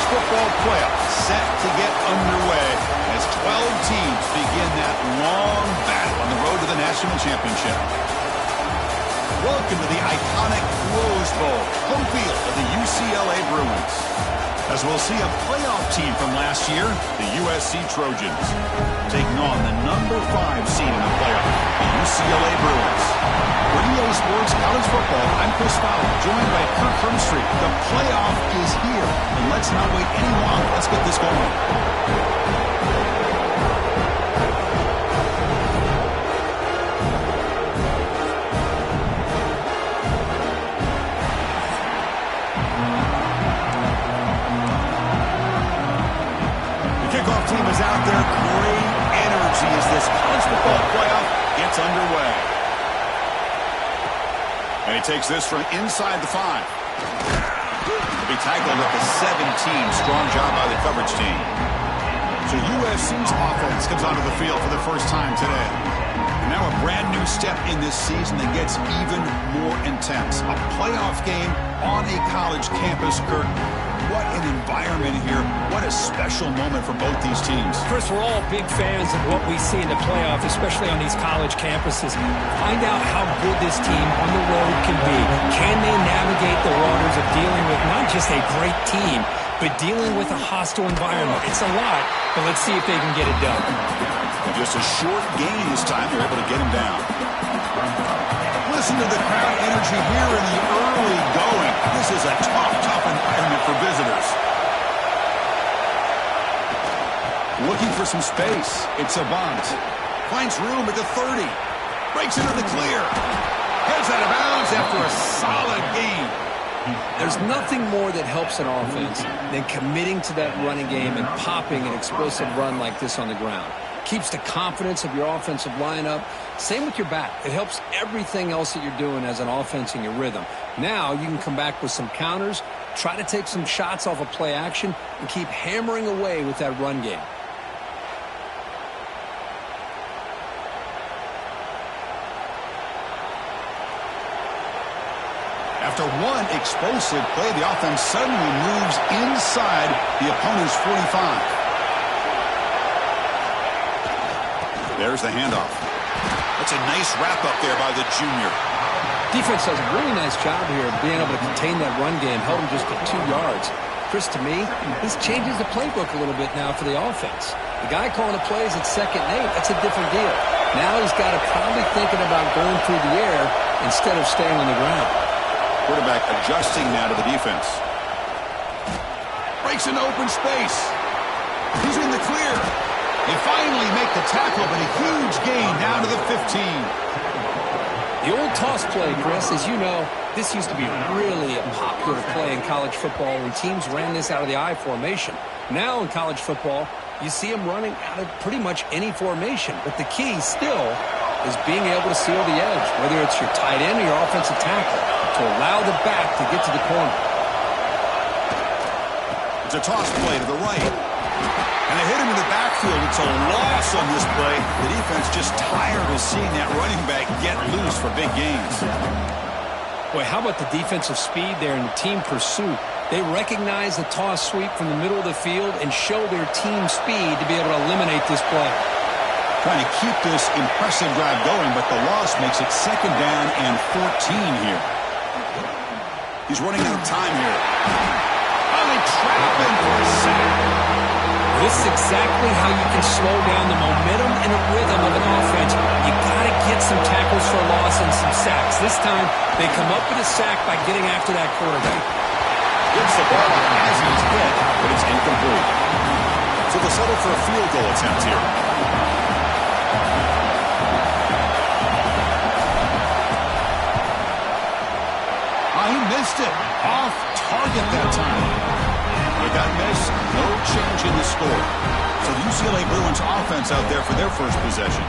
football playoffs set to get underway as 12 teams begin that long battle on the road to the national championship. Welcome to the iconic Rose Bowl, home field of the UCLA Bruins. As we'll see a playoff team from last year, the USC Trojans, taking on the number 5 seed in the playoff, the UCLA Bruins. For EA Sports College Football, I'm Chris Fowler, joined by Kirk Hermstreet. The playoff is here, and let's not wait any longer. Let's get this going. Team is out there. Great energy as this college football playoff gets underway. And he takes this from inside the 5. To be tackled at the 17. Strong job by the coverage team. So USC's offense comes onto the field for the first time today. And now a brand new step in this season that gets even more intense. A playoff game on a college campus, Kirk. What an environment here. What a special moment for both these teams. Chris, we're all big fans of what we see in the playoff, especially on these college campuses. Find out how good this team on the road can be. Can they navigate the waters of dealing with not just a great team, but dealing with a hostile environment? It's a lot, but let's see if they can get it done. Just a short gain this time. They're able to get him down. Listen to the crowd energy here in the early going. This is a tough environment for visitors. Looking for some space. It's a bunt. Finds room at the 30. Breaks into the clear. Heads out of bounds after a solid gain. There's nothing more that helps an offense than committing to that running game and popping an explosive run like this on the ground. Keeps the confidence of your offensive lineup. Same with your back. It helps everything else that you're doing as an offense in your rhythm. Now you can come back with some counters, try to take some shots off of play action, and keep hammering away with that run game. After one explosive play, the offense suddenly moves inside the opponent's 45. There's the handoff. That's a nice wrap-up there by the junior. Defense does a really nice job here of being able to contain that run game, held him just at 2 yards. Chris, to me, this changes the playbook a little bit now for the offense. The guy calling the plays at 2nd and 8, that's a different deal. Now he's got to probably thinking about going through the air instead of staying on the ground. Quarterback adjusting now to the defense. Breaks into open space. He's in the clear. They finally make the tackle, but a huge gain down to the 15. The old toss play, Chris, as you know, this used to be really a popular play in college football when teams ran this out of the I formation. Now in college football, you see them running out of pretty much any formation. But the key still is being able to seal the edge, whether it's your tight end or your offensive tackle, to allow the back to get to the corner. It's a toss play to the right. And they hit him in the backfield. It's a loss on this play. The defense just tired of seeing that running back get loose for big gains. Boy, how about the defensive speed there and the team pursuit? They recognize the toss sweep from the middle of the field and show their team speed to be able to eliminate this play. Trying to keep this impressive drive going, but the loss makes it 2nd down and 14 here. He's running out of time here. Oh, they trap him for a sack. This is exactly how you can slow down the momentum and the rhythm of an offense. You got to get some tackles for loss and some sacks. This time, they come up with a sack by getting after that quarterback. Gets the ball as he's hit, but it's incomplete. So they'll settle for a field goal attempt here. He missed it. Off target that time. With that miss, no change in the score. So the UCLA Bruins offense out there for their first possession.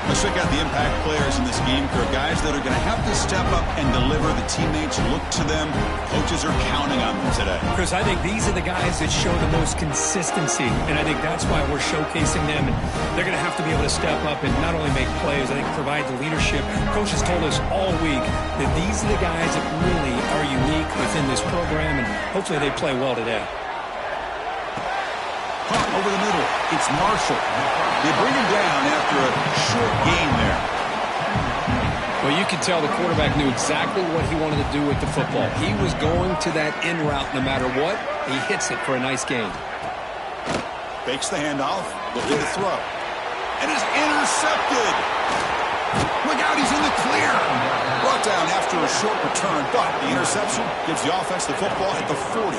Let's check out the impact players in this game. There are guys that are going to have to step up and deliver. The teammates look to them. Coaches are counting on them today. Chris, I think these are the guys that show the most consistency, and I think that's why we're showcasing them. And they're going to have to be able to step up and not only make plays, I think provide the leadership. Coach has told us all week that these are the guys that really are unique within this program, and hopefully they play well today. It's Marshall. They bring him down after a short gain there. Well, you can tell the quarterback knew exactly what he wanted to do with the football. He was going to that in route no matter what. He hits it for a nice gain. Fakes the handoff, looking to throw. And is intercepted. Look out, he's in the clear. Brought down after a short return, but the interception gives the offense the football at the 40.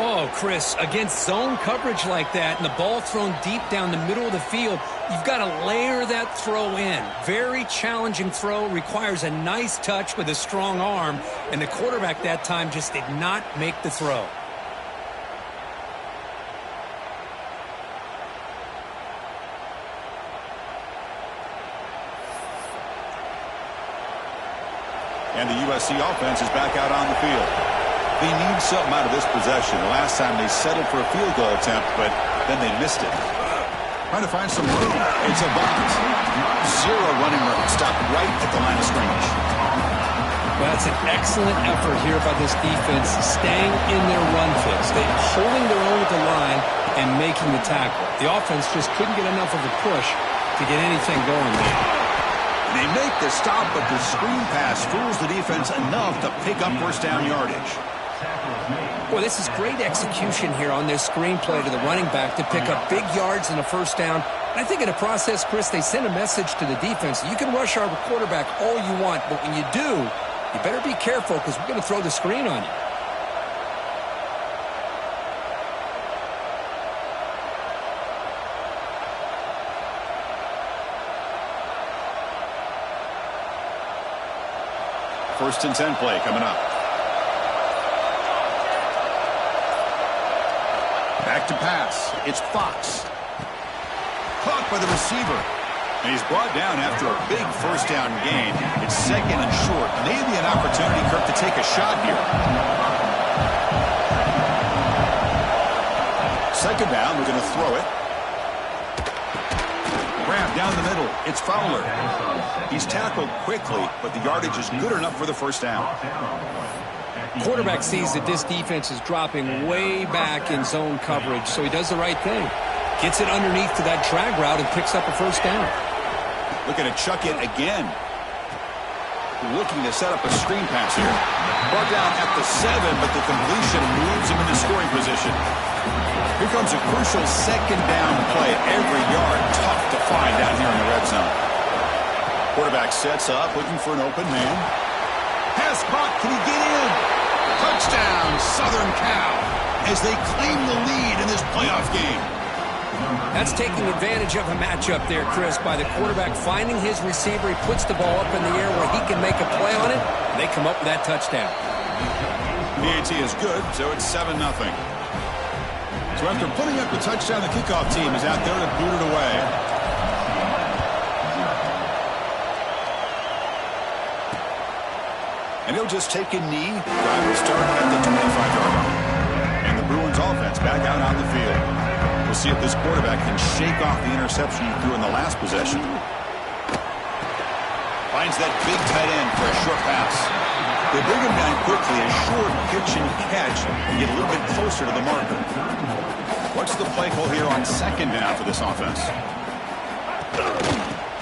Oh, Chris, against zone coverage like that and the ball thrown deep down the middle of the field, you've got to layer that throw in. Very challenging throw, requires a nice touch with a strong arm, and the quarterback that time just did not make the throw. And the USC offense is back out on the field. They need something out of this possession. The last time they settled for a field goal attempt, but then they missed it. Trying to find some room. It's a bunt. Zero running room. Stopped right at the line of scrimmage. Well, that's an excellent effort here by this defense, staying in their run fix. They're holding their own at the line and making the tackle. The offense just couldn't get enough of a push to get anything going there. They make the stop, but the screen pass fools the defense enough to pick up first down yardage. Boy, this is great execution here on this screenplay to the running back to pick up big yards and a first down. And I think in the process, Chris, they send a message to the defense. You can rush our quarterback all you want, but when you do, you better be careful because we're going to throw the screen on you. First and 10 play coming up. Back to pass. It's Fox. Caught by the receiver. And he's brought down after a big first down gain. It's second and short. Maybe an opportunity, Kirk, to take a shot here. Second down, we're going to throw it. Grab down the middle. It's Fowler. He's tackled quickly, but the yardage is good enough for the first down. Quarterback sees that this defense is dropping way back in zone coverage, so he does the right thing. Gets it underneath to that drag route and picks up a first down. Looking to chuck it again. Looking to set up a screen pass here. Brought down at the 7, but the completion moves him into scoring position. Here comes a crucial second down play. Every yard tough to find down here in the red zone. Quarterback sets up, looking for an open man. Pass caught. Can he get in? Touchdown, Southern Cal, as they claim the lead in this playoff game. That's taking advantage of a matchup there, Chris, by the quarterback finding his receiver. He puts the ball up in the air where he can make a play on it, and they come up with that touchdown. PAT is good, so it's 7-0. So after putting up the touchdown, the kickoff team is out there to boot it away. And he'll just take a knee. Drive will start at the 25-yard line. And the Bruins offense back out on the field. We'll see if this quarterback can shake off the interception he threw in the last possession. Finds that big tight end for a short pass. They bring him down quickly, a short pitch and catch, and get a little bit closer to the marker. What's the play call here on second down for this offense?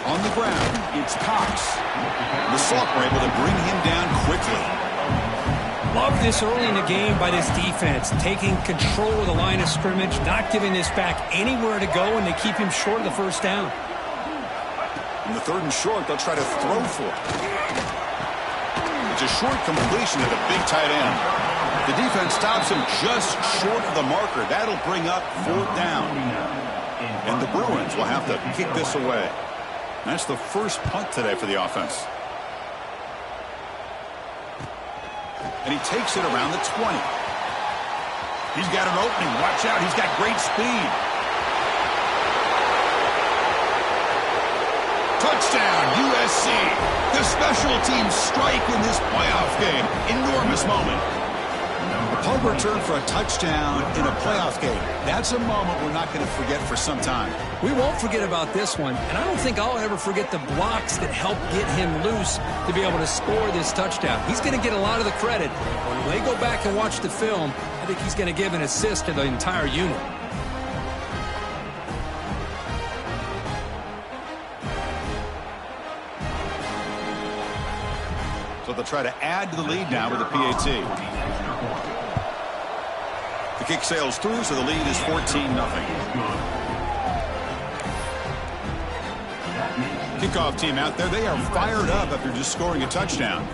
On the ground, it's Cox. The Salt were able to bring him down quickly. Love this early in the game by this defense, taking control of the line of scrimmage, not giving this back anywhere to go, and they keep him short of the first down. In the third and short, they'll try to throw for it. It's a short completion to the big tight end. The defense stops him just short of the marker. That'll bring up fourth down. And the Bruins will have to kick this away. That's the first punt today for the offense. And he takes it around the 20. He's got an opening. Watch out. He's got great speed. Touchdown, USC. The special teams strike in this playoff game. Enormous moment. A punt return for a touchdown in a playoff game. That's a moment we're not going to forget for some time. We won't forget about this one, and I don't think I'll ever forget the blocks that helped get him loose to be able to score this touchdown. He's going to get a lot of the credit. When they go back and watch the film, I think he's going to give an assist to the entire unit. So they'll try to add to the lead now with a PAT. The kick sails through, so the lead is 14-0. Kickoff team out there. They are fired up after just scoring a touchdown.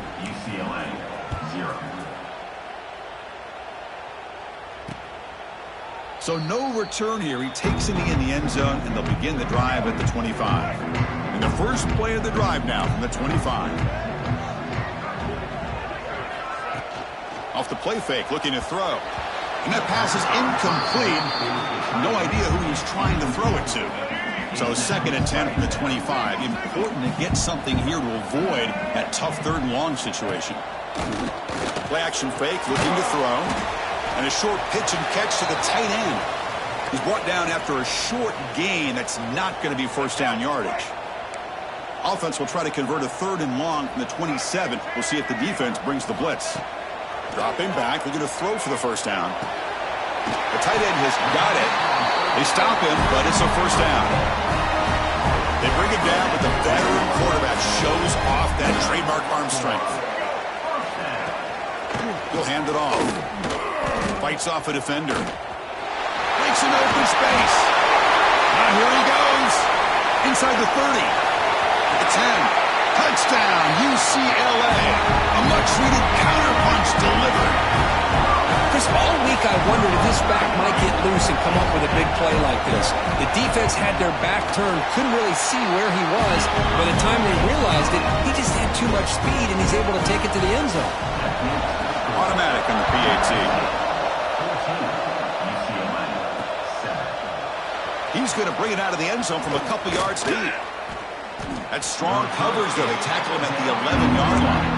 So no return here. He takes it in the end zone, and they'll begin the drive at the 25. And the first play of the drive now from the 25. Off the play fake, looking to throw. And that pass is incomplete. No idea who he's trying to throw it to. So 2nd and 10 from the 25. Important to get something here to avoid that tough 3rd and long situation. Play action fake, looking to throw. And a short pitch and catch to the tight end. He's brought down after a short gain. That's not going to be first down yardage. Offense will try to convert a 3rd and long from the 27. We'll see if the defense brings the blitz. Dropping back, looking to throw for the first down. The tight end has got it. They stop him, but it's a first down. They bring him down, but the veteran quarterback shows off that trademark arm strength. He'll hand it off. Fights off a defender. Breaks into open space. Now here he goes. Inside the 30. At the 10. Touchdown, UCLA. A much-needed counterpunch delivered. Chris, all week I wondered if this back might get loose and come up with a big play like this. The defense had their back turned, couldn't really see where he was. By the time they realized it, he just had too much speed, and he's able to take it to the end zone. Automatic on the PAT. He's going to bring it out of the end zone from a couple yards deep. That's strong coverage, though. They tackle him at the 11-yard line.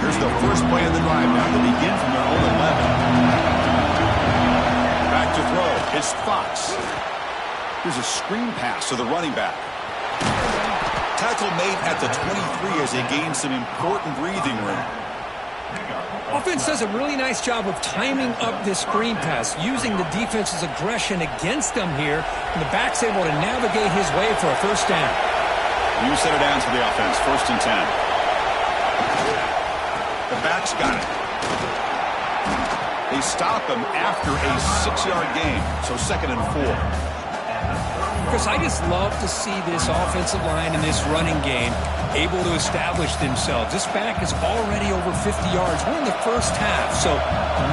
Here's the first play of the drive now. They begin from their own 11. Back to throw. It's Fox. Here's a screen pass to the running back. Tackle made at the 23 as they gain some important breathing room. Offense does a really nice job of timing up this screen pass, using the defense's aggression against them here, and the back's able to navigate his way for a first down. You set it down to the offense, 1st and 10. The back's got it. They stop him after a 6-yard gain, so 2nd and 4. Chris, I just love to see this offensive line and this running game able to establish themselves. This back is already over 50 yards. We're in the first half, so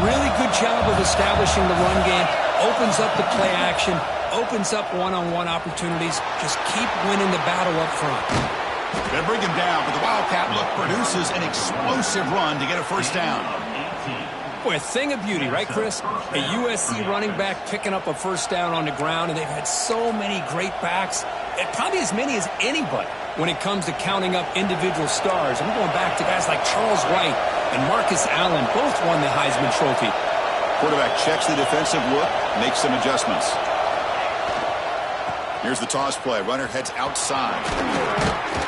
really good job of establishing the run game. Opens up the play action, opens up one-on-one opportunities. Just keep winning the battle up front. They bring him down, but the Wildcat look produces an explosive run to get a first down. Boy, a thing of beauty, right, Chris? A USC running back picking up a first down on the ground, and they've had so many great backs, and probably as many as anybody when it comes to counting up individual stars. I'm going back to guys like Charles Wright and Marcus Allen. Both won the Heisman Trophy. Quarterback checks the defensive look, makes some adjustments. Here's the toss play. Runner heads outside.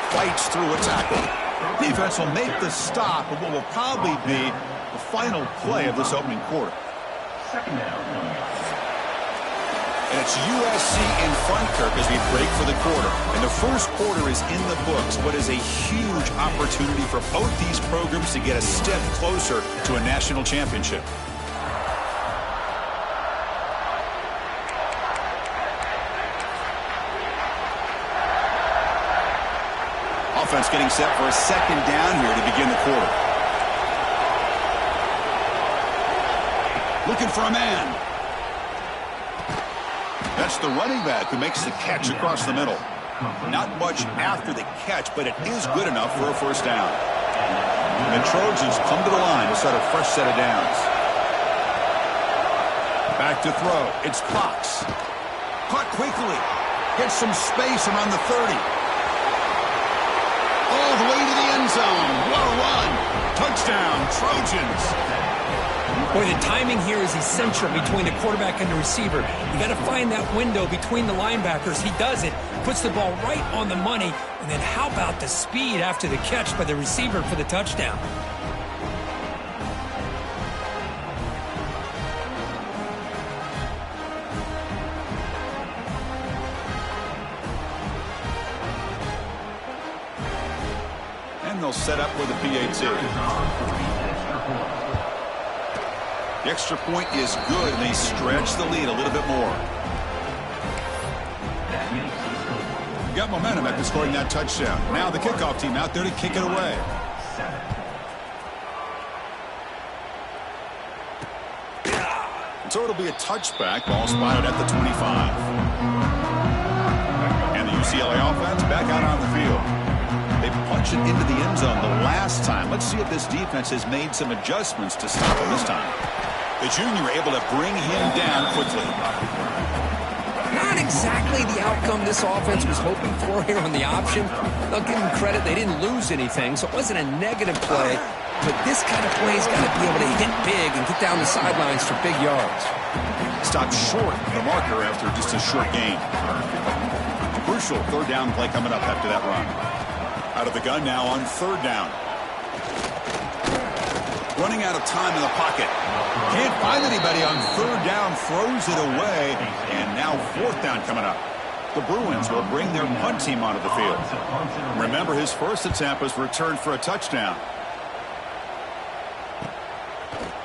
Fights through a tackle. Defense will make the stop of what will probably be the final play of this opening quarter. And it's USC in front, Kirk, as we break for the quarter. And the first quarter is in the books. What is a huge opportunity for both these programs to get a step closer to a national championship. Offense getting set for a second down here to begin the quarter. Looking for a man. That's the running back who makes the catch across the middle. Not much after the catch, but it is good enough for a first down. And the Trojans come to the line to start a fresh set of downs. Back to throw. It's Fox. Caught quickly. Gets some space around the 30. All the way to the end zone. What a run. Touchdown, Trojans. Boy, the timing here is essential between the quarterback and the receiver. You got to find that window between the linebackers. He does it. Puts the ball right on the money. And then how about the speed after the catch by the receiver for the touchdown? they'll set up with a PAT. The extra point is good, and they stretch the lead a little bit more. Got momentum after scoring that touchdown. Now the kickoff team out there to kick it away. So it'll be a touchback. Ball spotted at the 25. And the UCLA offense back out on the field. They punch it into the end zone the last time. Let's see if this defense has made some adjustments to stop him this time. The junior able to bring him down quickly. Not exactly the outcome this offense was hoping for here on the option. I'll give them credit. They didn't lose anything, so it wasn't a negative play. But this kind of play's got to be able to hit big and get down the sidelines for big yards. Stop short of the marker after just a short gain. Crucial third down play coming up after that run. Out of the gun now on third down. Running out of time in the pocket. Can't find anybody on third down. Throws it away. And now fourth down coming up. The Bruins will bring their punt team onto the field. Remember, his first attempt was returned for a touchdown.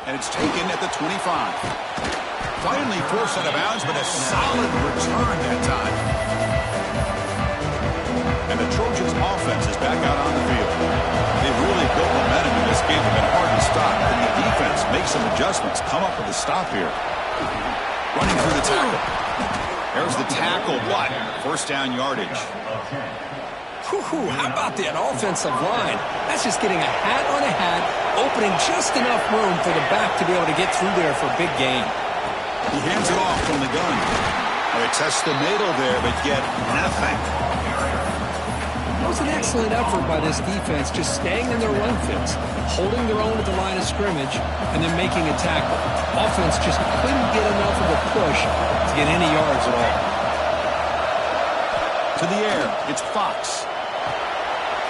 And it's taken at the 25. Finally forced out of bounds, but a solid return that time. And the Trojans' offense is back out on the field. They've really built momentum in this game. They've been hard to stop. And the defense makes some adjustments. Come up with a stop here. Running through the tackle. There's the tackle, but first down yardage. How about that offensive line? That's just getting a hat on a hat, opening just enough room for the back to be able to get through there for a big gain. He hands it off from the gun. They test the middle there, but get nothing. That was an excellent effort by this defense, just staying in their run fits, holding their own at the line of scrimmage, and then making a tackle. Offense just couldn't get enough of a push to get any yards at all. To the air, it's Fox.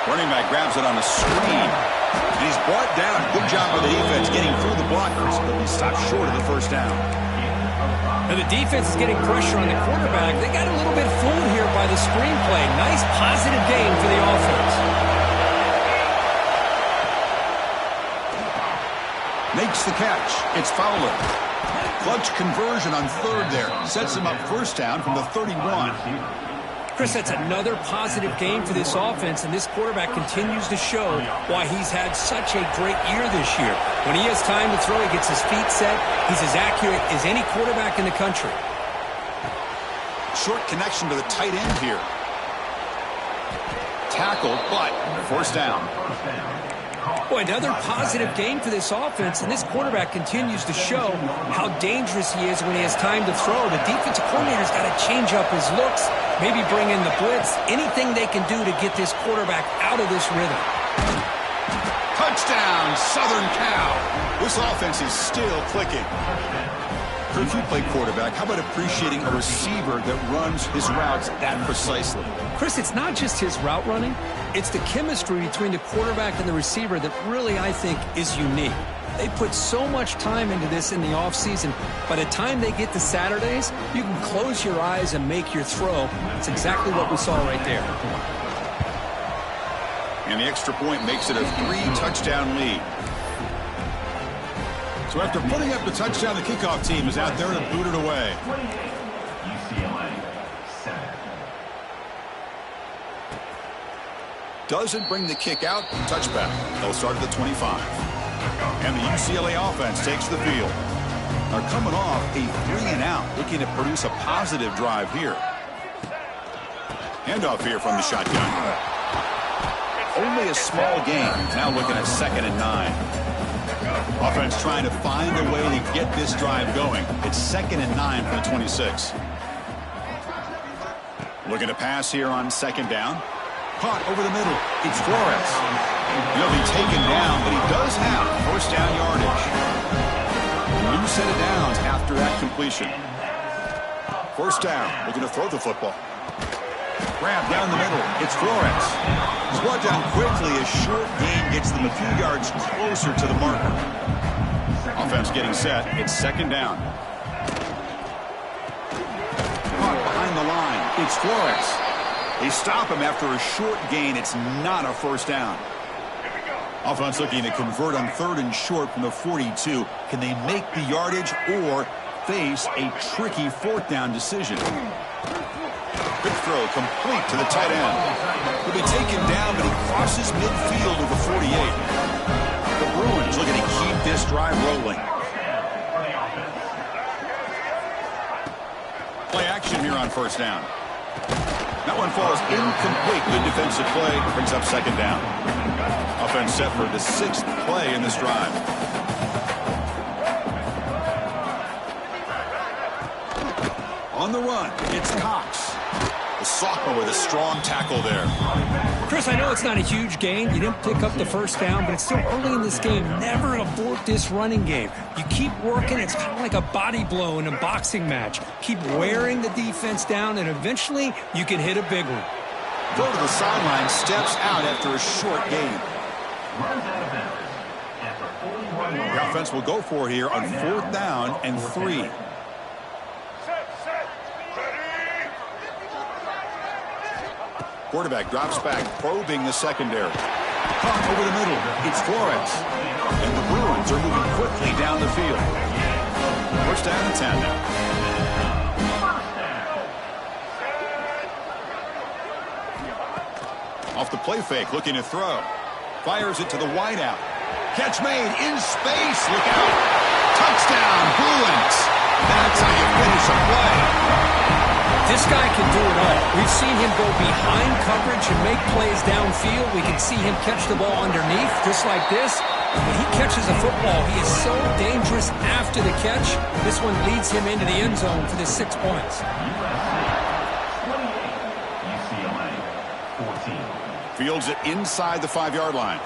Running back grabs it on the screen. And he's brought down. Good job by the defense getting through the blockers, but he stopped short of the first down. Now the defense is getting pressure on the quarterback. They got a little bit fooled here by the screenplay. Nice positive gain for the offense. Makes the catch. It's Fowler. Clutch conversion on third there. Sets him up first down from the 31. Chris, that's another positive game for this offense, and this quarterback continues to show why he's had such a great year this year. When he has time to throw, he gets his feet set. He's as accurate as any quarterback in the country. Short connection to the tight end here. Tackle, but first down. Boy, another positive game for this offense, and this quarterback continues to show how dangerous he is when he has time to throw. The defensive coordinator's got to change up his looks, maybe bring in the blitz, anything they can do to get this quarterback out of this rhythm. Touchdown, Southern Cal. This offense is still clicking. If you play quarterback, how about appreciating a receiver that runs his routes that precisely? Chris, it's not just his route running. It's the chemistry between the quarterback and the receiver that really, I think, is unique. They put so much time into this in the offseason. By the time they get to Saturdays, you can close your eyes and make your throw. It's exactly what we saw right there. And the extra point makes it a 3-touchdown lead. So after putting up the touchdown, the kickoff team is out there to boot it away. Doesn't bring the kick out. Touchback. They'll start at the 25. And the UCLA offense takes the field. They're coming off a 3-and-out, looking to produce a positive drive here. Handoff here from the shotgun. Only a small gain. Now looking at 2nd and 9. Offense trying to find a way to get this drive going. It's 2nd and 9 from the 26. Looking to pass here on 2nd down. Caught over the middle. It's Flores. He'll be taken down, but he does have first down yardage. New set of downs after that completion. First down. Looking to throw the football. Grab down the middle. It's Flores. He's brought down quickly. A short gain gets them a few yards closer to the marker. Offense getting set. It's 2nd down. Caught behind the line. It's Flores. They stop him after a short gain. It's not a first down. Offense looking to convert on 3rd and short from the 42. Can they make the yardage or face a tricky 4th down decision? Quick throw complete to the tight end. He'll be taken down, but he crosses midfield to the 48. The Bruins looking to keep this drive rolling. Play action here on 1st down. That one falls incomplete. Good defensive play. Brings up 2nd down. Offense set for the 6th play in this drive. On the run, it's Cox. The sophomore with a strong tackle there. Chris, I know it's not a huge gain. You didn't pick up the 1st down, but it's still early in this game. Never abort this running game. You keep working. It's kind of like a body blow in a boxing match. Keep wearing the defense down, and eventually you can hit a big one. Go to the sideline, steps out after a short gain. The offense will go for it here on 4th down and 3. Quarterback drops back, probing the secondary. Caught over the middle. It's Flores. And the Bruins are moving quickly down the field. 1st down and 10 now. Off the play fake, looking to throw. Fires it to the wideout. Catch made in space. Look out. Touchdown, Bruins. That's how you finish a play. This guy can do it all. We've seen him go behind coverage and make plays downfield. We can see him catch the ball underneath, just like this. When he catches a football, he is so dangerous after the catch. This one leads him into the end zone for the 6 points. Fields it inside the 5-yard line.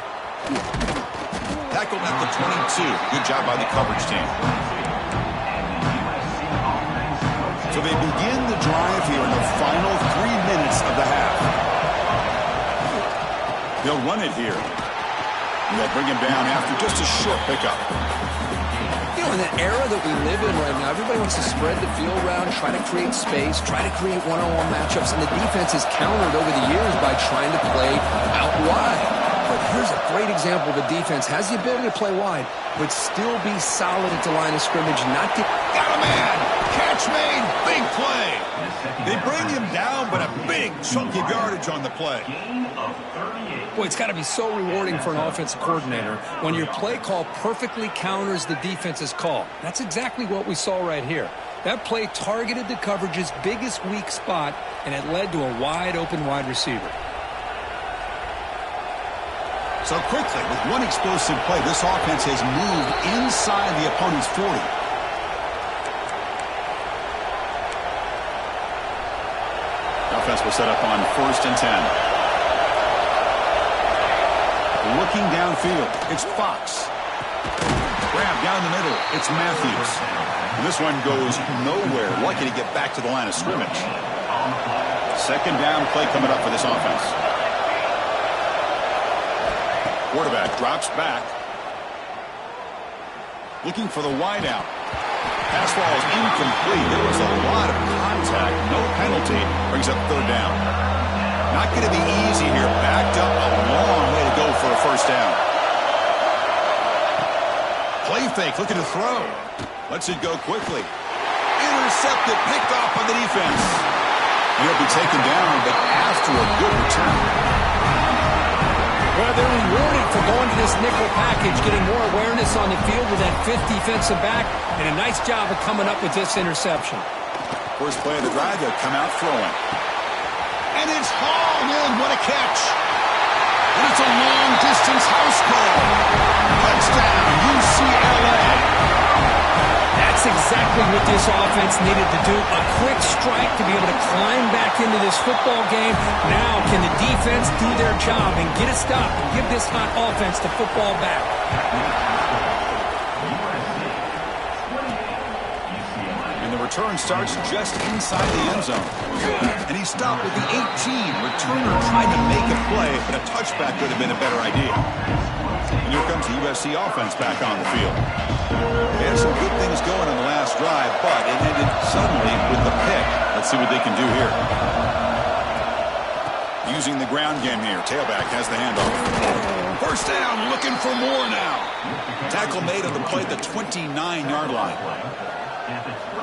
Tackled at the 22. Good job by the coverage team. So they begin the drive here in the final 3 minutes of the half. They'll run it here. And they'll bring him down after just a short pickup. You know, in the era that we live in right now, everybody wants to spread the field around, try to create space, try to create one-on-one matchups, and the defense has countered over the years by trying to play out wide. But here's a great example of a defense has the ability to play wide, but still be solid at the line of scrimmage, not get... Got a man! Catch made! Big play! They bring him down, but a big chunk of yardage on the play. Boy, it's got to be so rewarding for an offensive coordinator when your play call perfectly counters the defense's call. That's exactly what we saw right here. That play targeted the coverage's biggest weak spot, and it led to a wide-open wide receiver. So quickly, with one explosive play, this offense has moved inside the opponent's 40. The offense will set up on 1st and 10. Looking downfield, it's Fox. Grab down the middle, it's Matthews. And this one goes nowhere. Lucky to get back to the line of scrimmage. 2nd down play coming up for this offense. Quarterback drops back. Looking for the wideout. Pass ball is incomplete. There was a lot of contact. No penalty. Brings up 3rd down. Not going to be easy here. Backed up a long way to go for a 1st down. Play fake. Looking to throw. Lets it go quickly. Intercepted. Picked off by the defense. He'll be taken down, but after a good return. Well, they're rewarded for going to this nickel package, getting more awareness on the field with that 5th defensive back, and a nice job of coming up with this interception. First play of the drive, they'll come out throwing. And it's hauled in. What a catch. And it's a long-distance house call. Touchdown, UCLA. That's exactly what this offense needed to do. A quick strike to be able to climb back into this football game. Now can the defense do their job and get a stop and give this hot offense the football back? And the return starts just inside the end zone. And he stopped with the 18. Returner tried to make a play, but a touchback would have been a better idea. And here comes the USC offense back on the field. They had some good things going on the last drive, but it ended suddenly with the pick. Let's see what they can do here. Using the ground game here. Tailback has the handoff. First down, looking for more now. Tackle made on the play at the 29-yard line.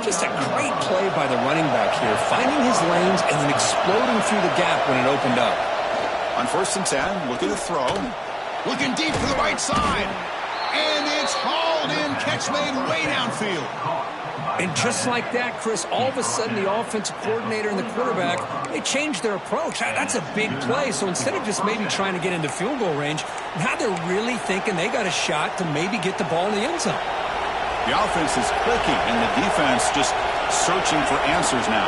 Just a great play by the running back here, finding his lanes and then exploding through the gap when it opened up. On 1st and 10, looking to throw. Looking deep to the right side. And it's hauled in. Catch made way downfield. And just like that, Chris, all of a sudden the offensive coordinator and the quarterback, they changed their approach. That's a big play. So instead of just maybe trying to get into field goal range, now they're really thinking they got a shot to maybe get the ball in the end zone. The offense is clicking, and the defense just searching for answers now.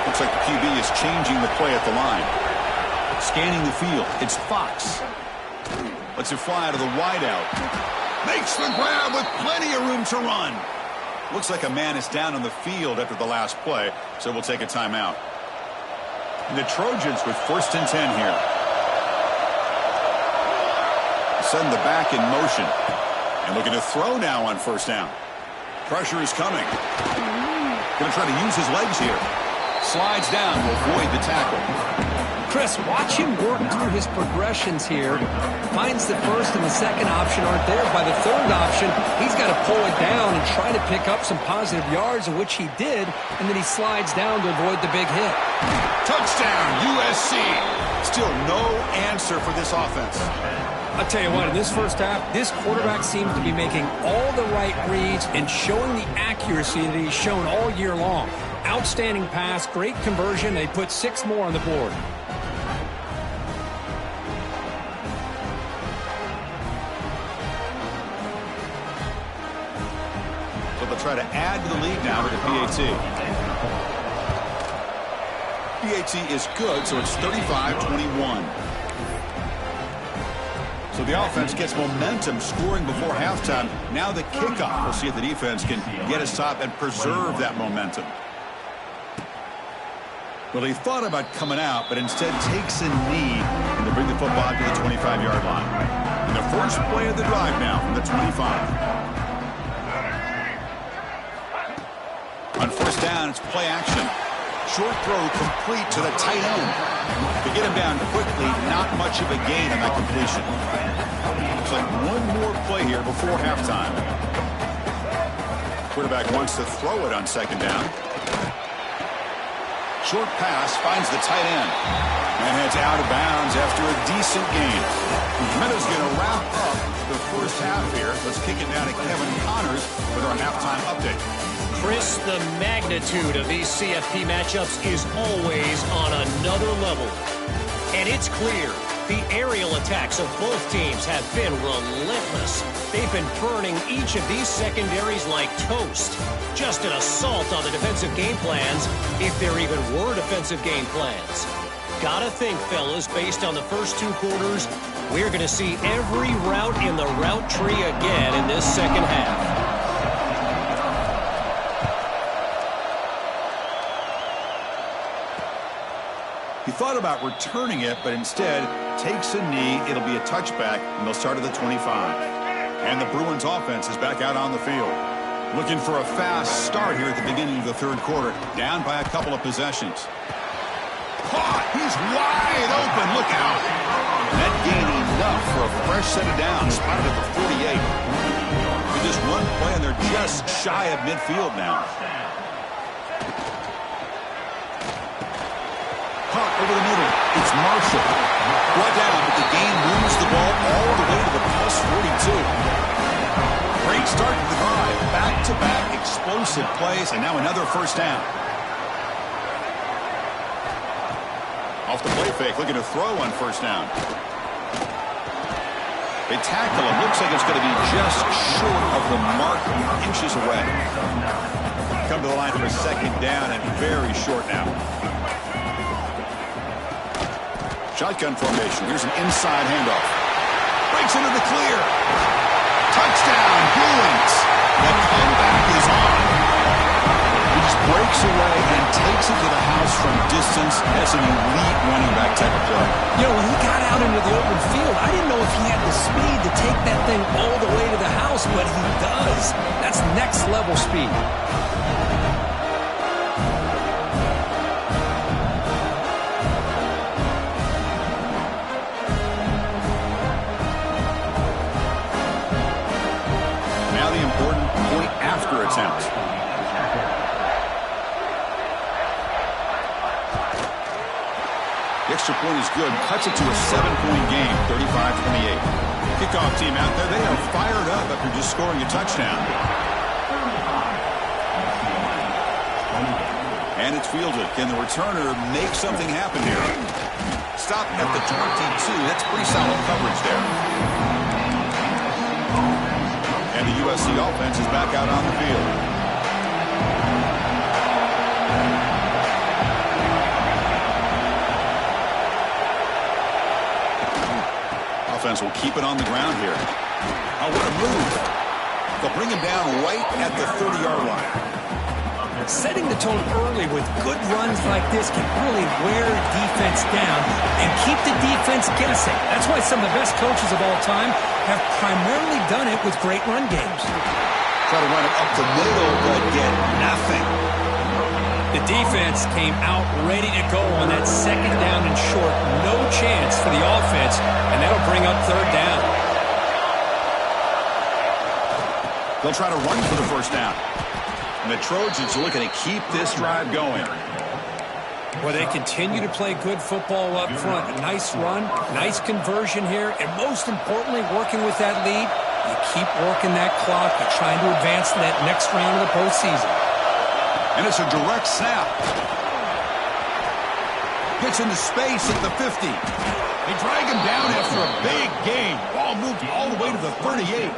Looks like the QB is changing the play at the line. Scanning the field. It's Fox. Lets it fly out of the wideout. Makes the grab with plenty of room to run. Looks like a man is down on the field after the last play, so we'll take a timeout. And the Trojans with 1st and 10 here. Send the back in motion. And looking to throw now on 1st down. Pressure is coming. Going to try to use his legs here. Slides down to avoid the tackle. Chris, watch him work through his progressions here. Finds the first and the second option aren't there. By the third option, he's got to pull it down and try to pick up some positive yards, of which he did, and then he slides down to avoid the big hit. Touchdown, USC. Still no answer for this offense. I'll tell you what, in this first half, this quarterback seems to be making all the right reads and showing the accuracy that he's shown all year long. Outstanding pass, great conversion. They put 6 more on the board. So they'll try to add to the lead now with the PAT. PAT is good, so it's 35-21. So the offense gets momentum scoring before halftime. Now the kickoff. We'll see if the defense can get a stop and preserve that momentum. Well, he thought about coming out, but instead takes a knee and to bring the football to the 25-yard line. And the first play of the drive now from the 25. On 1st down, it's play action. Short throw complete to the tight end. To get him down quickly, not much of a gain on that completion. Looks like one more play here before halftime. Quarterback wants to throw it on 2nd down. Short pass finds the tight end. And heads out of bounds after a decent gain. Meadows going to wrap up the first half here. Let's kick it down to Kevin Connors with our halftime update. Chris, the magnitude of these CFP matchups is always on another level. And it's clear the aerial attacks of both teams have been relentless. They've been burning each of these secondaries like toast. Just an assault on the defensive game plans, if there even were defensive game plans. Gotta think, fellas, based on the first 2 quarters, we're going to see every route in the route tree again in this second half. He thought about returning it, but instead takes a knee. It'll be a touchback, and they'll start at the 25. And the Bruins offense is back out on the field. Looking for a fast start here at the beginning of the 3rd quarter. Down by a couple of possessions. Caught! He's wide open. Look out! That gain enough for a fresh set of downs. Spotted at the 48. With just one play, and they're just shy of midfield now. Caught over the middle. It's Marshall. Brought down, but the gain moves the ball all the way to the plus 42. Great start to the drive. Back-to-back explosive plays, and now another 1st down. Off the play fake, looking to throw on 1st down. They tackle him. Looks like it's going to be just short of the mark, inches away. Come to the line for a 2nd down, and very short now. Shotgun formation. Here's an inside handoff. Breaks into the clear. Touchdown, Bruins. The comeback is on. He just breaks away and takes it to the house from distance. That's an elite running back type of play. You know, when he got out into the open field, I didn't know if he had the speed to take that thing all the way to the house, but he does. That's next level speed. The extra point is good. Cuts it to a 7-point game, 35-28. Kickoff team out there, they are fired up after just scoring a touchdown. And it's fielded. Can the returner make something happen here? Stop at the 22. That's pretty solid coverage there. And the USC offense is back out on the field. Offense will keep it on the ground here. Oh, what a move. They'll bring him down right at the 30-yard line. Setting the tone early with good runs like this can really wear defense down and keep the defense guessing. That's why some of the best coaches of all time have primarily done it with great run games. Try to run it up the middle, but get nothing. The defense came out ready to go on that second down and short. No chance for the offense, and that'll bring up third down. They'll try to run for the first down. And the Trojans are looking to keep this drive going. Well, they continue to play good football up front. A nice run, nice conversion here, and most importantly, working with that lead, you keep working that clock. You're trying to advance to that next round of the postseason. And it's a direct snap. Gets into space at the 50. They drag him down after a big gain. Ball moved all the way to the 38.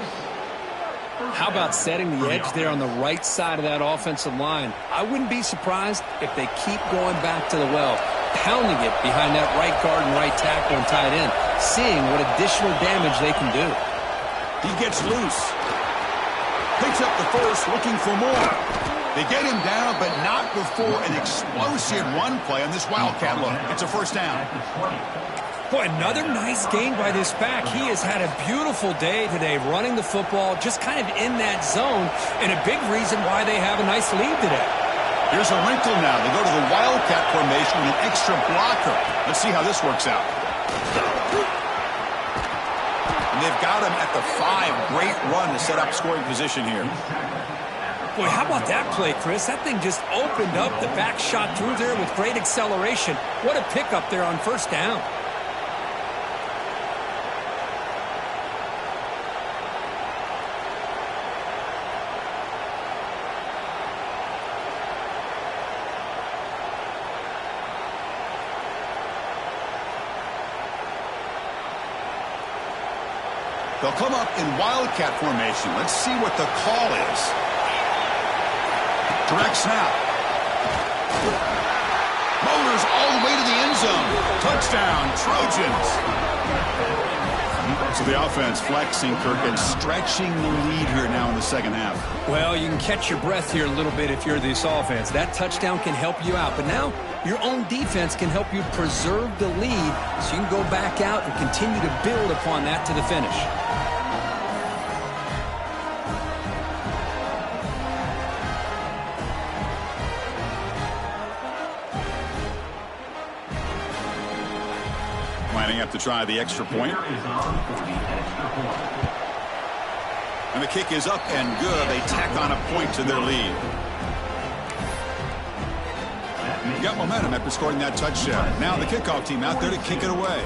How about setting the edge there on the right side of that offensive line? I wouldn't be surprised if they keep going back to the well, pounding it behind that right guard and right tackle and tight end, seeing what additional damage they can do. He gets loose. Picks up the first, looking for more. They get him down, but not before an explosive run play on this Wildcat look. It's a first down. Boy, another nice gain by this back. He has had a beautiful day today running the football, just kind of in that zone, and a big reason why they have a nice lead today. Here's a wrinkle now. They go to the Wildcat formation with an extra blocker. Let's see how this works out. And they've got him at the 5. Great run to set up scoring position here. Boy, how about that play, Chris? That thing just opened up. The back shot through there with great acceleration. What a pickup there on first down. They'll come up in Wildcat formation. Let's see what the call is. Direct snap. Motors all the way to the end zone. Touchdown, Trojans. So the offense flexing, Kirk, and stretching the lead here now in the second half. Well, you can catch your breath here a little bit if you're this offense. That touchdown can help you out. But now your own defense can help you preserve the lead so you can go back out and continue to build upon that to the finish. Lining up to try the extra point. And the kick is up and good. They tack on a point to their lead. Got momentum after scoring that touchdown. Now the kickoff team out there to kick it away.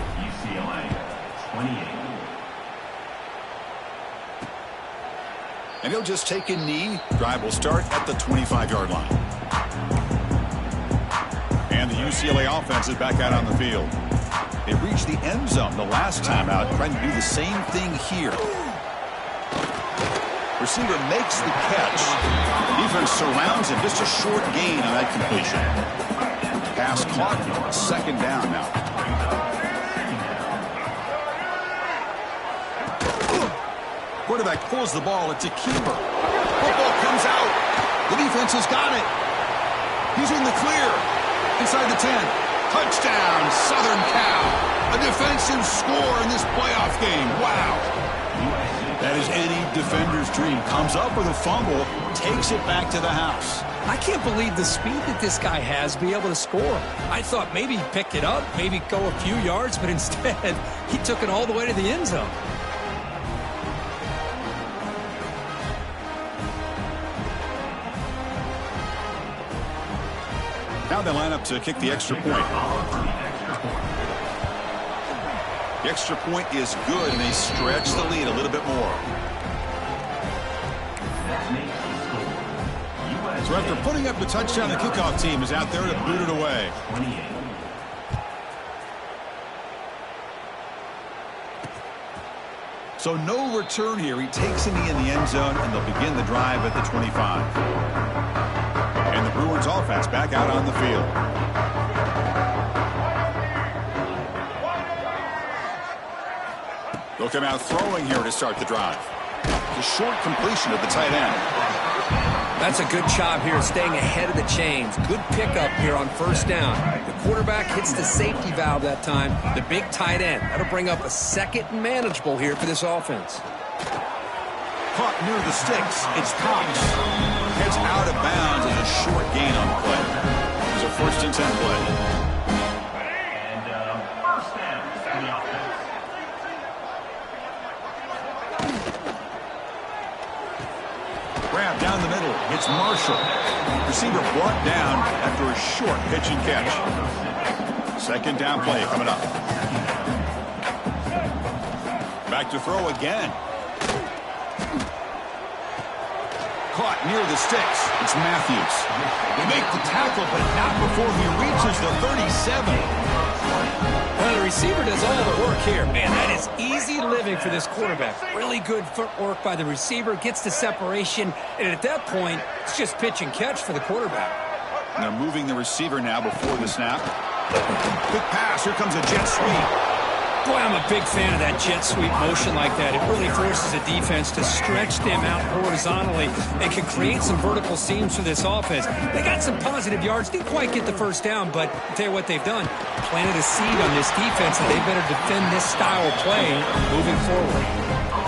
And he'll just take a knee. Drive will start at the 25-yard line. And the UCLA offense is back out on the field. They reached the end zone the last time out, trying to do the same thing here. Receiver makes the catch. Defense surrounds him. Just a short gain on that completion. Pass clock, second down now. Quarterback pulls the ball. It's a keeper. Football comes out. The defense has got it. He's in the clear. Inside the 10. Touchdown, Southern Cal. A defensive score in this playoff game. Wow. That is any defender's dream. Comes up with a fumble, takes it back to the house. I can't believe the speed that this guy has to be able to score. I thought maybe he'd pick it up, maybe go a few yards, but instead he took it all the way to the end zone. Now they line up to kick the extra point. The extra point is good, and they stretch the lead a little bit more. So after putting up the touchdown, the kickoff team is out there to boot it away. So no return here. He takes it in the end zone, and they'll begin the drive at the 25. And the Bruins offense back out on the field. They'll come out throwing here to start the drive. The short completion of the tight end. That's a good job here, staying ahead of the chains. Good pickup here on first down. The quarterback hits the safety valve that time. The big tight end. That'll bring up a second and manageable here for this offense. Caught near the sticks. It's Cox. Heads out of bounds as a short gain on the play. It's a 1st and 10 play. First down for the offense. Grab down the middle. It's Marshall. Receiver brought down after a short pitch and catch. 2nd down play coming up. Back to throw again. Caught near the sticks. It's Matthews. They make the tackle, but not before he reaches the 37. Well, the receiver does all the work here. Man, that is easy living for this quarterback. Really good footwork by the receiver. Gets the separation. And at that point, it's just pitch and catch for the quarterback. And they're moving the receiver now before the snap. Quick pass. Here comes a jet sweep. Boy, I'm a big fan of that jet sweep motion like that. It really forces the defense to stretch them out horizontally and can create some vertical seams for this offense. They got some positive yards. Didn't quite get the first down, but I'll tell you what they've done. Planted a seed on this defense, and they better defend this style of play moving forward.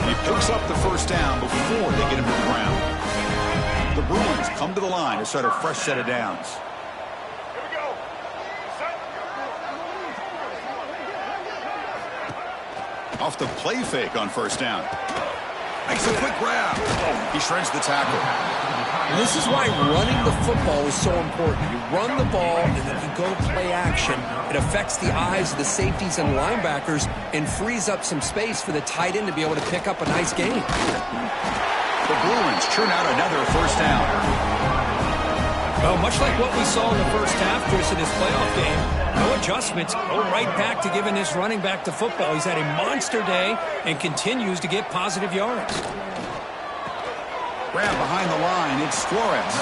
He picks up the first down before they get him to the ground. The Bruins come to the line to start a fresh set of downs. Off the play fake on first down. Makes a quick grab. He shreds the tackle. And this is why running the football is so important. You run the ball, and then you go play action. It affects the eyes of the safeties and linebackers and frees up some space for the tight end to be able to pick up a nice gain. The Bruins churn out another first down. Well, much like what we saw in the first half, Chris, in this playoff game, no adjustments, go right back to giving this running back to football. He's had a monster day and continues to get positive yards. Grab behind the line, it's Flores.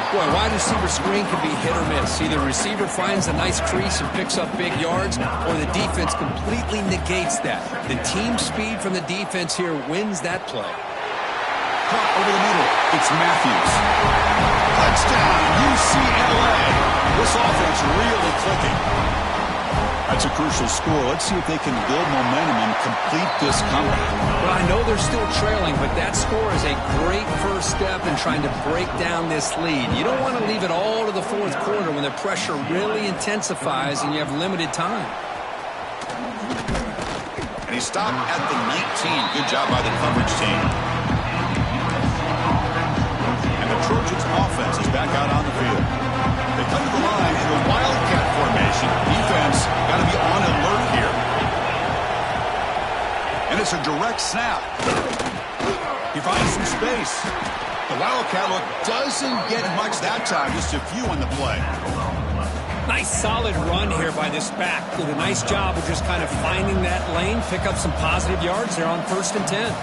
Boy, wide receiver screen can be hit or miss. Either the receiver finds a nice crease and picks up big yards, or the defense completely negates that. The team speed from the defense here wins that play. Caught over the middle, it's Matthews. Touchdown, UCLA. This offense really clicking. That's a crucial score. Let's see if they can build momentum and complete this comeback. Well, I know they're still trailing, but that score is a great first step in trying to break down this lead. You don't want to leave it all to the fourth quarter when the pressure really intensifies and you have limited time. And he stopped at the 19. Good job by the coverage team. And the Trojans offense is back out on the field. They come to the line in a wildcat formation. Defense got to be on alert here. And it's a direct snap. He finds some space. The wildcat look doesn't get much that time. Just a few on the play. Nice solid run here by this back. Did a nice job of just kind of finding that lane, pick up some positive yards there on 1st and 10.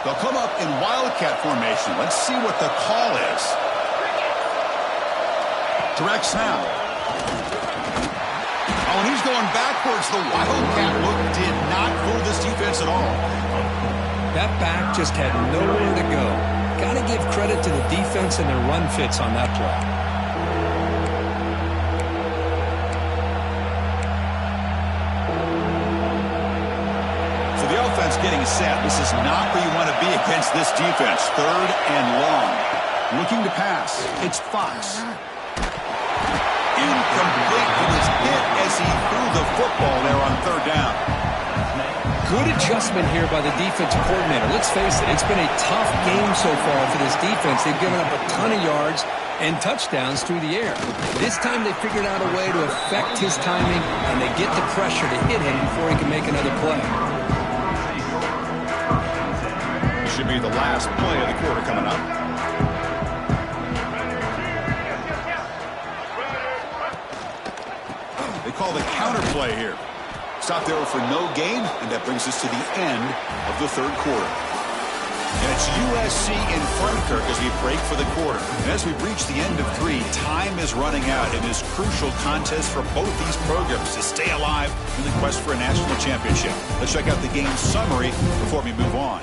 They'll come up in wildcat formation. Let's see what the call is. Direct snap. Oh, and he's going backwards. The wildcat look did not fool this defense at all. That back just had nowhere to go. Got to give credit to the defense and their run fits on that play. Getting set. This is not where you want to be against this defense. 3rd and long. Looking to pass. It's Fox. Incomplete. He was hit as he threw the football there on 3rd down. Good adjustment here by the defensive coordinator. Let's face it, it's been a tough game so far for this defense. They've given up a ton of yards, and touchdowns through the air. This time they figured out a way to affect his timing, and they get the pressure to hit him before he can make another play. This should be the last play of the quarter coming up. They call the counter play here. Stop there for no gain, and that brings us to the end of the third quarter. And it's USC in front, Kirk, as we break for the quarter. And as we reach the end of 3, time is running out in this crucial contest for both these programs to stay alive in the quest for a national championship. Let's check out the game summary before we move on.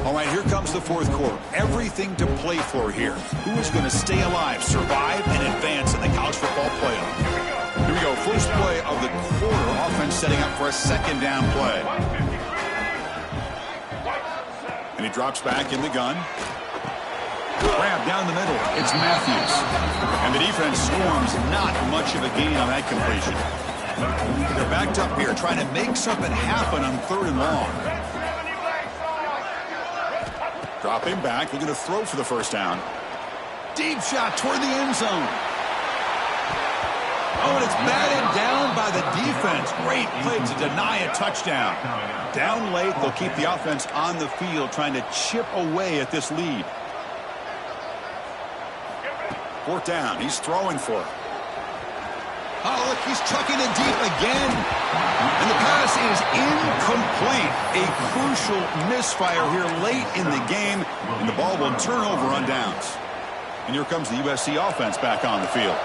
All right, here comes the fourth quarter. Everything to play for here. Who is going to stay alive, survive, and advance in the college football playoff? Here we go. First play of the quarter. Offense setting up for a second down play. And he drops back in the gun. Grab down the middle. It's Matthews. And the defense swarms. Not much of a gain on that completion. They're backed up here trying to make something happen on 3rd and long. Dropping back, looking to throw for the first down. Deep shot toward the end zone. Oh, and it's batted down by the defense. Great play to deny a touchdown. Down late, they'll keep the offense on the field trying to chip away at this lead. 4th down, he's throwing for it. Oh, look, he's chucking it deep again. And the pass is incomplete. A crucial misfire here late in the game, and the ball will turn over on downs. And here comes the USC offense back on the field.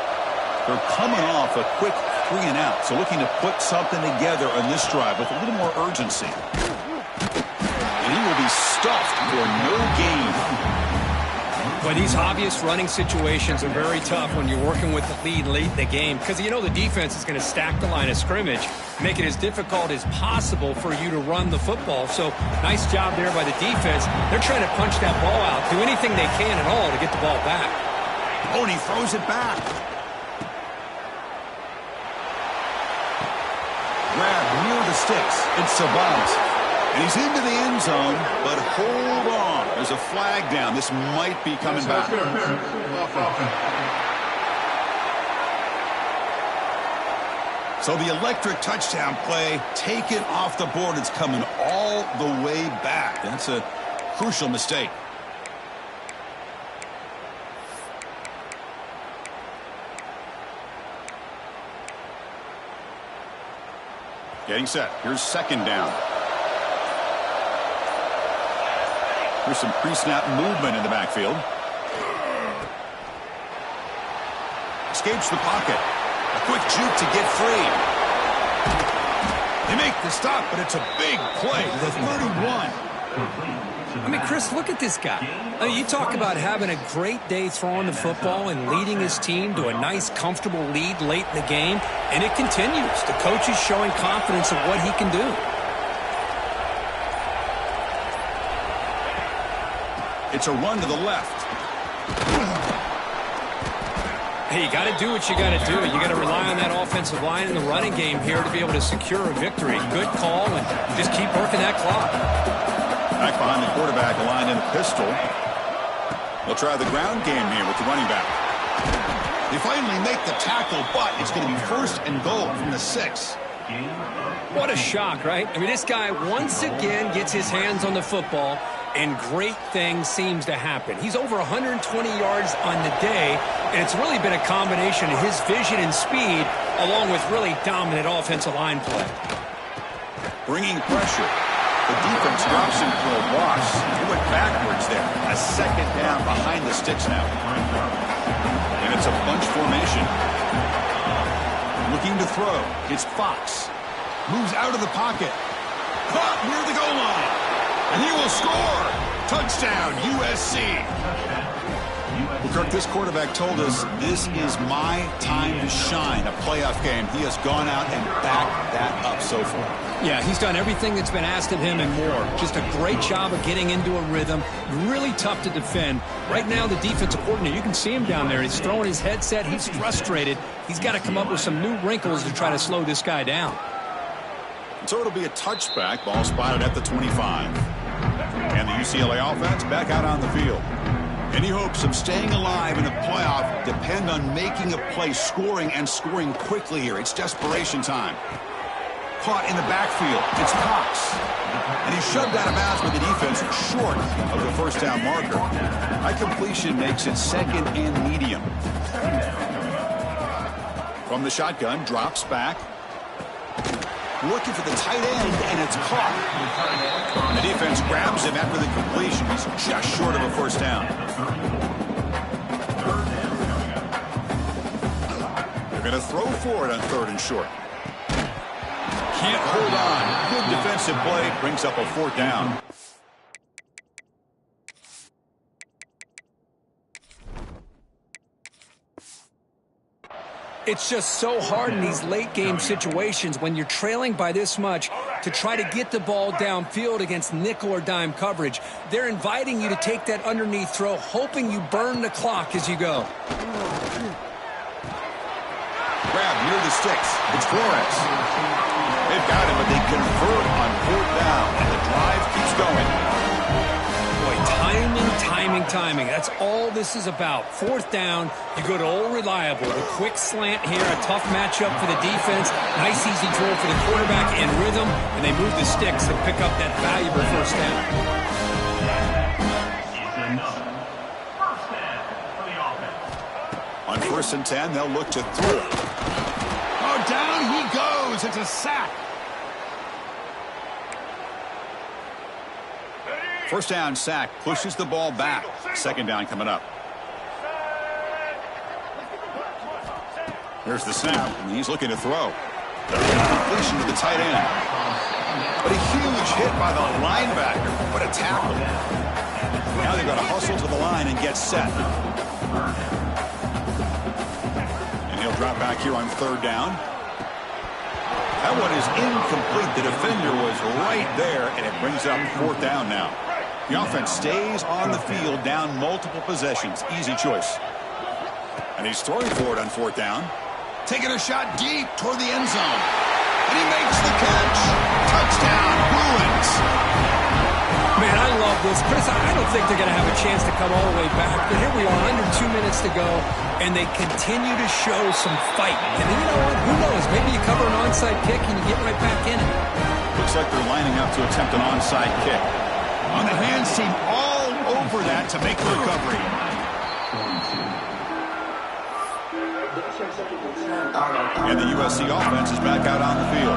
They're coming off a quick 3 and out, so looking to put something together on this drive with a little more urgency. And he will be stuffed for no gain. But these obvious running situations are very tough when you're working with the lead late in the game, because you know the defense is going to stack the line of scrimmage, make it as difficult as possible for you to run the football. So nice job there by the defense. They're trying to punch that ball out, do anything they can at all to get the ball back. Oh, and he throws it back. Grab near the sticks. It's Savant. And he's into the end zone, but hold on. There's a flag down. This might be coming back. So the electric touchdown play taken off the board. It's coming all the way back. That's a crucial mistake. Getting set. Here's 2nd down. Here's some pre-snap movement in the backfield. Escapes the pocket. A quick juke to get free. They make the stop, but it's a big play. The 31. I mean, Chris, look at this guy. I mean, you talk about having a great day throwing the football and leading his team to a nice, comfortable lead late in the game, and it continues. The coach is showing confidence of what he can do. It's a run to the left. Hey, you got to do what you got to do. You got to rely on that offensive line in the running game here to be able to secure a victory. Good call, and just keep working that clock. Back behind the quarterback, line in a pistol. They'll try the ground game here with the running back. They finally make the tackle, but it's going to be 1st and goal from the 6. What a shock, right? I mean, this guy once again gets his hands on the football, and great things seems to happen. He's over 120 yards on the day, and it's really been a combination of his vision and speed along with really dominant offensive line play. Bringing pressure. The defense drops him for a loss. He went backwards there. A 2nd down behind the sticks now. And it's a bunch formation. Looking to throw. It's Fox. Moves out of the pocket. Caught near the goal line. And he will score. Touchdown, USC. Well, Kirk, this quarterback told us this is my time to shine, a playoff game. He has gone out and backed that up so far. Yeah, he's done everything that's been asked of him and more. Just a great job of getting into a rhythm. Really tough to defend. Right now, the defensive coordinator, you can see him down there. He's throwing his headset. He's frustrated. He's got to come up with some new wrinkles to try to slow this guy down. So it'll be a touchback. Ball spotted at the 25. And the UCLA offense back out on the field. Any hopes of staying alive in a playoff depend on making a play, scoring, and scoring quickly here. It's desperation time. Caught in the backfield. It's Cox. And he shoved out of bounds with the defense short of the first down marker. High completion makes it second and medium. From the shotgun, drops back. Looking for the tight end, and it's caught. The defense grabs him after the completion. He's just short of a first down. They're going to throw for it on 3rd and short. Can't hold on. Good defensive play. Brings up a 4th down. It's just so hard in these late-game situations when you're trailing by this much to try to get the ball downfield against nickel or dime coverage. They're inviting you to take that underneath throw, hoping you burn the clock as you go. Grab near the sticks. It's Flores. They've got him, but they convert on 4th down, and the drive keeps going. Boy, timing. That's all this is about. 4th down, you go to old reliable. A quick slant here, a tough matchup for the defense. Nice, easy throw for the quarterback in rhythm, and they move the sticks and pick up that valuable first down. On 1st and 10, they'll look to throw. Oh, down he goes. It's a sack. First down, sack, pushes the ball back. 2nd down coming up. There's the snap, and he's looking to throw. Completion to the tight end. But a huge hit by the linebacker. What a tackle. Now they've got to hustle to the line and get set. And he'll drop back here on 3rd down. That one is incomplete. The defender was right there, and it brings up 4th down now. The offense stays on the field, down multiple possessions. Easy choice. And he's throwing for it on 4th down. Taking a shot deep toward the end zone. And he makes the catch. Touchdown, Bruins. Man, I love this. Chris, I don't think they're going to have a chance to come all the way back. But here we are, under 2 minutes to go, and they continue to show some fight. And then, you know what? Who knows? Maybe you cover an onside kick and you get right back in it. Looks like they're lining up to attempt an onside kick. On the hands team, all over that to make the recovery. And the USC offense is back out on the field.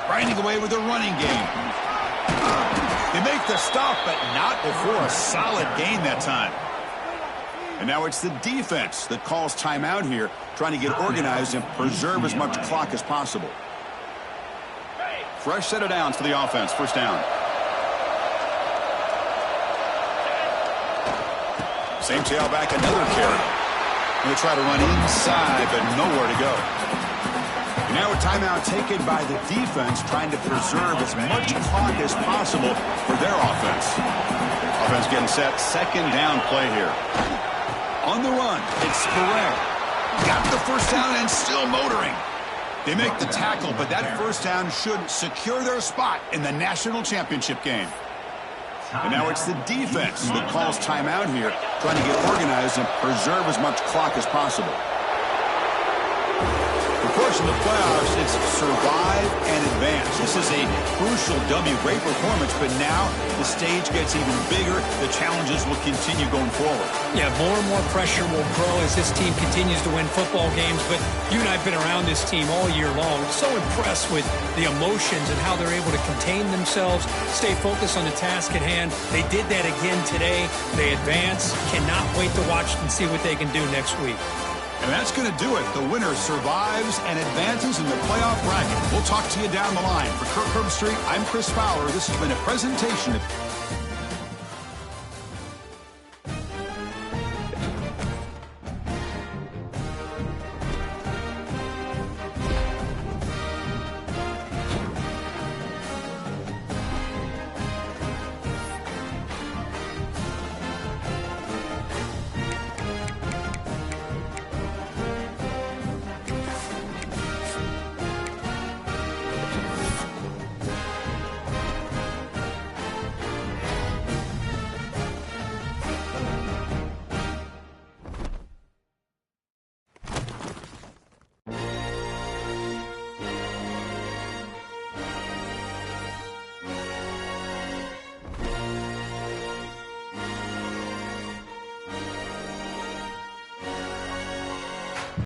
Grinding away with a running game. They make the stop, but not before a solid gain that time. And now it's the defense that calls timeout here, trying to get organized and preserve as much clock as possible. Fresh set of downs for the offense. First down. Same tailback, another carry. They try to run inside, but nowhere to go. And now a timeout taken by the defense, trying to preserve as much clock as possible for their offense. Offense getting set. 2nd down play here. On the run, it's Ferrer. Got the first down and still motoring. They make the tackle, but that first down should secure their spot in the national championship game. And now it's the defense that calls timeout here, trying to get organized and preserve as much clock as possible. Of course, in the playoffs, it's survive and advance. This is a crucial W. Great performance, but now the stage gets even bigger. The challenges will continue going forward. Yeah, more and more pressure will grow as this team continues to win football games, but you and I have been around this team all year long. So impressed with the emotions and how they're able to contain themselves, stay focused on the task at hand. They did that again today. They advance. Cannot wait to watch and see what they can do next week. And that's going to do it. The winner survives and advances in the playoff bracket. We'll talk to you down the line. For Kirk Herbstreit, I'm Chris Fowler. This has been a presentation of